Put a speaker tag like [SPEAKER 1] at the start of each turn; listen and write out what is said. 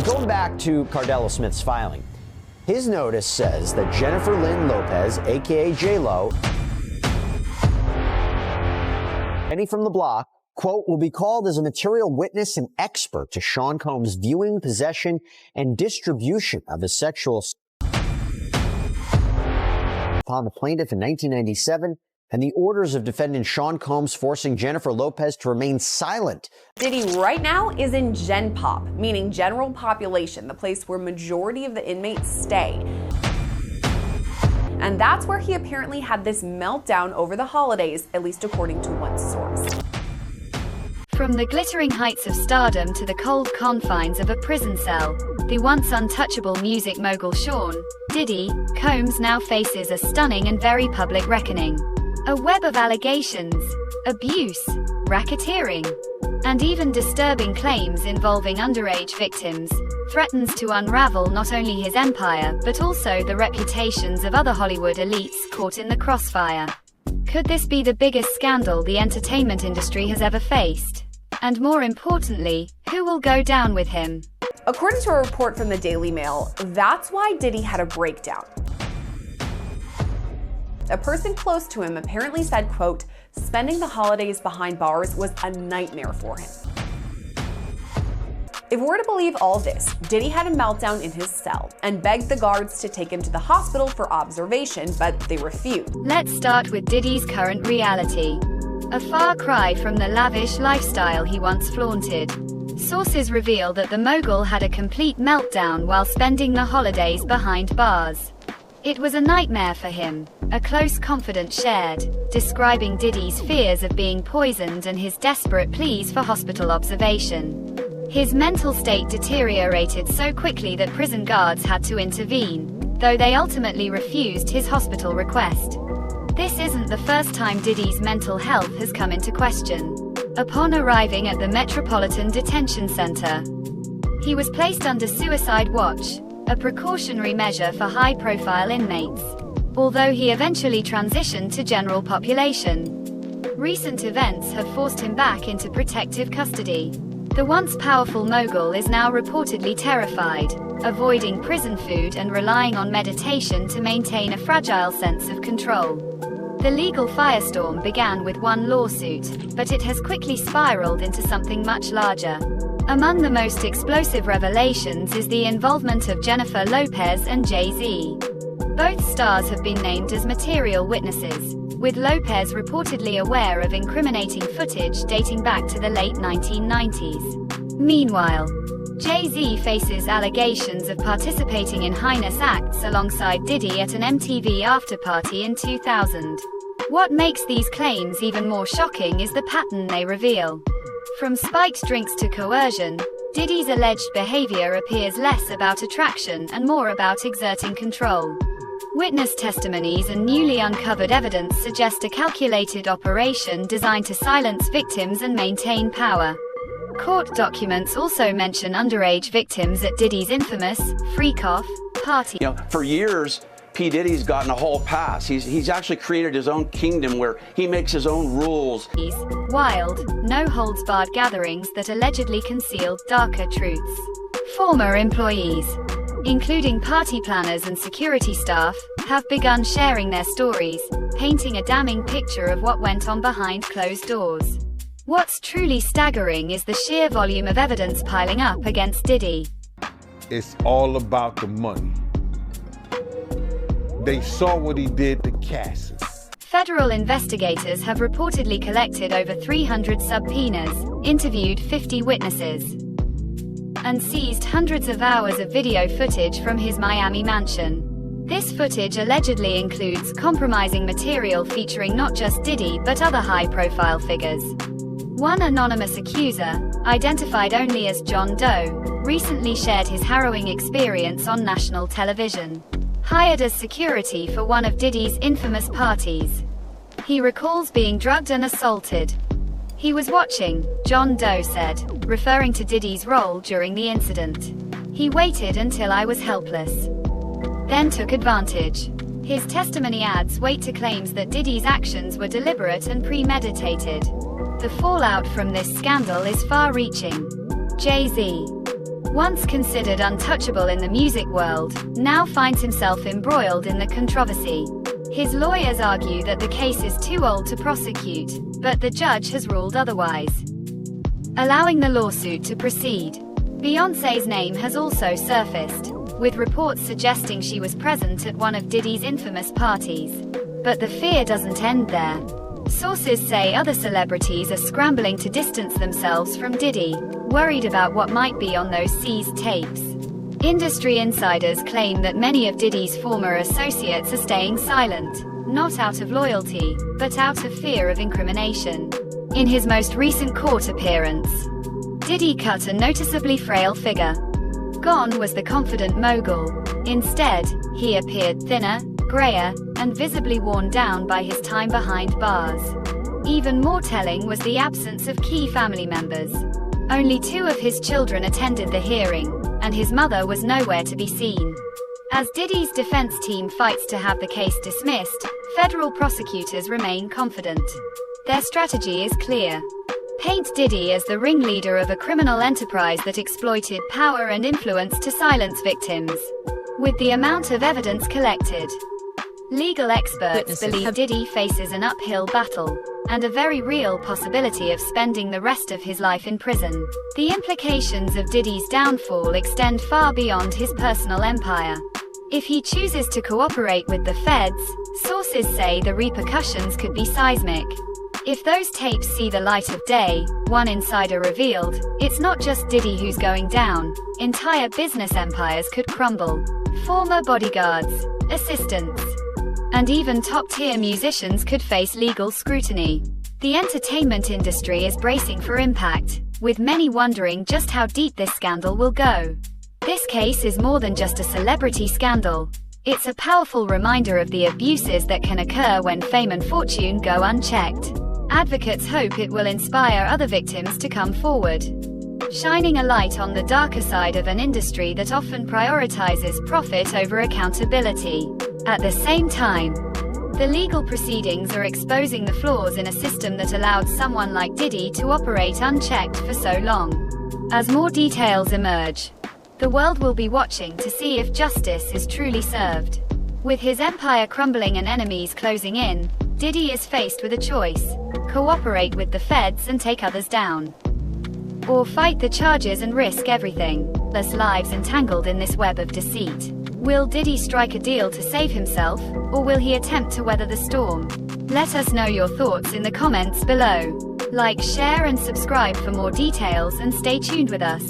[SPEAKER 1] Going back to Cardell Smith's filing, his notice says that Jennifer Lynn Lopez, aka J-Lo, Penny from the block, quote, will be called as a material witness and expert to Sean Combs' viewing, possession, and distribution of his sexual upon the plaintiff in 1997, and the orders of defendant Sean Combs forcing Jennifer Lopez to remain silent.
[SPEAKER 2] Diddy right now is in Gen Pop, meaning general population, the place where majority of the inmates stay. And that's where he apparently had this meltdown over the holidays, at least according to one source.
[SPEAKER 3] From the glittering heights of stardom to the cold confines of a prison cell, the once untouchable music mogul Sean Diddy Combs now faces a stunning and very public reckoning. A web of allegations, abuse, racketeering, and even disturbing claims involving underage victims threatens to unravel not only his empire but also the reputations of other Hollywood elites caught in the crossfire. Could this be the biggest scandal the entertainment industry has ever faced? And more importantly, who will go down with him?
[SPEAKER 2] According to a report from the Daily Mail, that's why Diddy had a breakdown. A person close to him apparently said, quote, spending the holidays behind bars was a nightmare for him. If we're to believe all this, Diddy had a meltdown in his cell and begged the guards to take him to the hospital for observation, but they refused.
[SPEAKER 3] Let's start with Diddy's current reality. A far cry from the lavish lifestyle he once flaunted. Sources reveal that the mogul had a complete meltdown while spending the holidays behind bars. It was a nightmare for him, a close confidant shared, describing Diddy's fears of being poisoned and his desperate pleas for hospital observation. His mental state deteriorated so quickly that prison guards had to intervene, though they ultimately refused his hospital request. This isn't the first time Diddy's mental health has come into question. Upon arriving at the Metropolitan Detention Center, he was placed under suicide watch, a precautionary measure for high-profile inmates, although he eventually transitioned to general population. Recent events have forced him back into protective custody. The once powerful mogul is now reportedly terrified, avoiding prison food and relying on meditation to maintain a fragile sense of control. The legal firestorm began with one lawsuit, but it has quickly spiraled into something much larger. Among the most explosive revelations is the involvement of Jennifer Lopez and Jay-Z. Both stars have been named as material witnesses, with Lopez reportedly aware of incriminating footage dating back to the late 1990s. Meanwhile, Jay-Z faces allegations of participating in heinous acts alongside Diddy at an MTV after-party in 2000. What makes these claims even more shocking is the pattern they reveal. From spiked drinks to coercion, Diddy's alleged behavior appears less about attraction and more about exerting control. Witness testimonies and newly uncovered evidence suggest a calculated operation designed to silence victims and maintain power. Court documents also mention underage victims at Diddy's infamous freak-off party.
[SPEAKER 4] For years, P. Diddy's gotten a whole pass. He's actually created his own kingdom where he makes his own rules.
[SPEAKER 3] Wild, no-holds-barred gatherings that allegedly concealed darker truths. Former employees, including party planners and security staff, have begun sharing their stories, painting a damning picture of what went on behind closed doors. What's truly staggering is the sheer volume of evidence piling up against Diddy.
[SPEAKER 5] It's all about the money. They saw what he did to Cassie.
[SPEAKER 3] Federal investigators have reportedly collected over 300 subpoenas, interviewed 50 witnesses, and seized hundreds of hours of video footage from his Miami mansion. This footage allegedly includes compromising material featuring not just Diddy but other high-profile figures. One anonymous accuser, identified only as John Doe, recently shared his harrowing experience on national television. Hired as security for one of Diddy's infamous parties, he recalls being drugged and assaulted. He was watching, John Doe said, referring to Diddy's role during the incident. He waited until I was helpless, then took advantage. His testimony adds weight to claims that Diddy's actions were deliberate and premeditated. The fallout from this scandal is far-reaching. Jay-Z, once considered untouchable in the music world, now finds himself embroiled in the controversy. His lawyers argue that the case is too old to prosecute, but the judge has ruled otherwise, allowing the lawsuit to proceed. Beyoncé's name has also surfaced, with reports suggesting she was present at one of Diddy's infamous parties. But the fear doesn't end there. Sources say other celebrities are scrambling to distance themselves from Diddy, worried about what might be on those seized tapes. Industry insiders claim that many of Diddy's former associates are staying silent, not out of loyalty, but out of fear of incrimination. In his most recent court appearance, Diddy cut a noticeably frail figure. Gone was the confident mogul. Instead, he appeared thinner, grayer, and visibly worn down by his time behind bars. Even more telling was the absence of key family members. Only 2 of his children attended the hearing, and his mother was nowhere to be seen. As Diddy's defense team fights to have the case dismissed, federal prosecutors remain confident. Their strategy is clear. Paint Diddy as the ringleader of a criminal enterprise that exploited power and influence to silence victims. With the amount of evidence collected, legal experts believe Diddy faces an uphill battle, and a very real possibility of spending the rest of his life in prison. The implications of Diddy's downfall extend far beyond his personal empire. If he chooses to cooperate with the feds, sources say the repercussions could be seismic. If those tapes see the light of day, one insider revealed, it's not just Diddy who's going down, entire business empires could crumble. Former bodyguards, assistants, and even top-tier musicians could face legal scrutiny. The entertainment industry is bracing for impact, with many wondering just how deep this scandal will go. This case is more than just a celebrity scandal. It's a powerful reminder of the abuses that can occur when fame and fortune go unchecked. Advocates hope it will inspire other victims to come forward, shining a light on the darker side of an industry that often prioritizes profit over accountability. At the same time, the legal proceedings are exposing the flaws in a system that allowed someone like Diddy to operate unchecked for so long. As more details emerge, the world will be watching to see if justice is truly served. With his empire crumbling and enemies closing in, Diddy is faced with a choice: cooperate with the feds and take others down, or fight the charges and risk everything. Less lives entangled in this web of deceit. Will Diddy strike a deal to save himself, or will he attempt to weather the storm? Let us know your thoughts in the comments below. Like, share and subscribe for more details, and stay tuned with us.